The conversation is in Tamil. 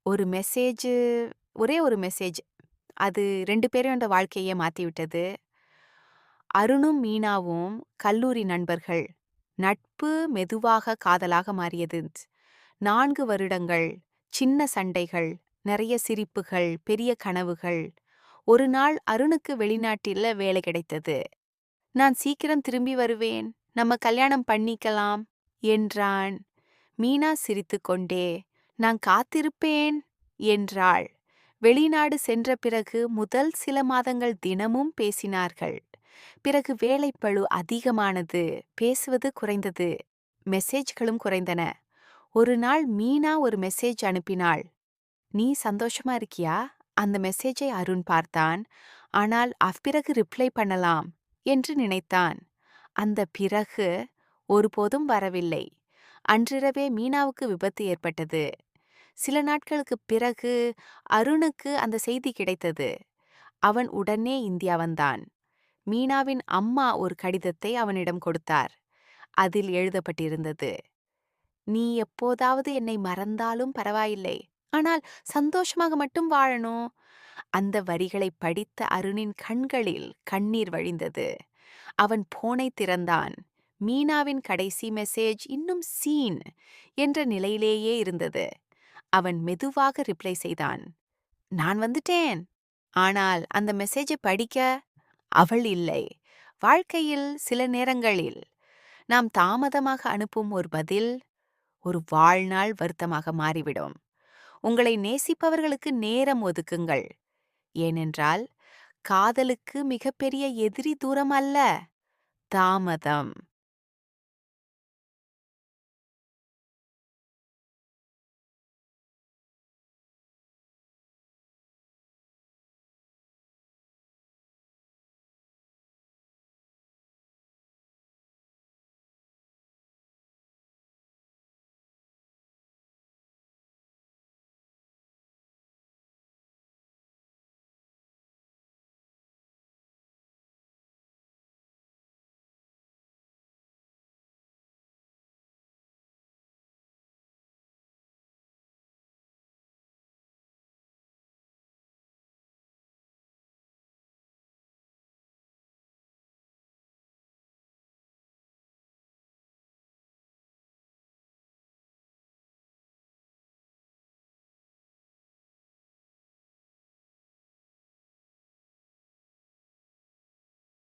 ஒரு மெசேஜு ஒரே ஒரு மெசேஜ். அது 2 பேரும் அந்த வாழ்க்கையே மாத்திவிட்டது. அருணும், மீனாவும் கல்லூரி நண்பர்கள். நட்பு மெதுவாக காதலாக மாறியது. 4 வருடங்கள், சின்ன சண்டைகள், நெறைய சிரிப்புகள், பெரிய கனவுகள். ஒரு நாள் அருணுக்கு வெளிநாட்டில வேலை கிடைத்தது. "நான் சீக்கிரம் திரும்பி வருவேன். நம்ம கல்யாணம் பண்ணிக்கலாம்" என்றான். மீனா சிரித்துக்கொண்டே, "நான் காத்திருப்பேன்" என்றாள். வெளிநாடு சென்ற பிறகு முதல் சில மாதங்கள் தினமும் பேசினார்கள். பிறகு வேலைப்பளு அதிகமானது, பேசுவது குறைந்தது, மெசேஜ்களும் குறைந்தன. ஒரு நாள் மீனா ஒரு மெசேஜ் அனுப்பினாள். "நீ சந்தோஷமா இருக்கியா?" அந்த மெசேஜை அருண் பார்த்தான். ஆனால் அப்பிறகு ரிப்ளை பண்ணலாம் என்று நினைத்தான். அந்த பிறகு ஒருபோதும் வரவில்லை. அன்றிரவே மீனாவுக்கு விபத்து ஏற்பட்டது. சில நாட்களுக்குப் பிறகு அருணுக்கு அந்த செய்தி கிடைத்தது. அவன் உடனே இந்தியா வந்தான். மீனாவின் அம்மா ஒரு கடிதத்தை அவனிடம் கொடுத்தார். அதில் எழுதப்பட்டிருந்தது, "நீ எப்போதாவது என்னை மறந்தாலும் பரவாயில்லை. ஆனால் சந்தோஷமாக மட்டும் வாழணும்." அந்த வரிகளைப் படித்த அருணின் கண்களில் கண்ணீர் வழிந்தது. அவன் போனை திறந்தான். மீனாவின் கடைசி மெசேஜ் இன்னும் சீன் என்ற நிலையிலேயே இருந்தது. அவன் மெதுவாக ரிப்ளை செய்தான். "நான் வந்துட்டேன்." ஆனால் அந்த மெசேஜை படிக்க அவள் இல்லை. வாழ்க்கையில் சில நேரங்களில் நாம் தாமதமாக அனுப்பும் ஒரு பதில் ஒரு வாழ்நாள் வருத்தமாக மாறிவிடும். உங்களை நேசிப்பவர்களுக்கு நேரம் ஒதுக்குங்கள். ஏனென்றால் காதலுக்கு மிகப்பெரிய எதிரி தூரம் அல்ல, தாமதம்.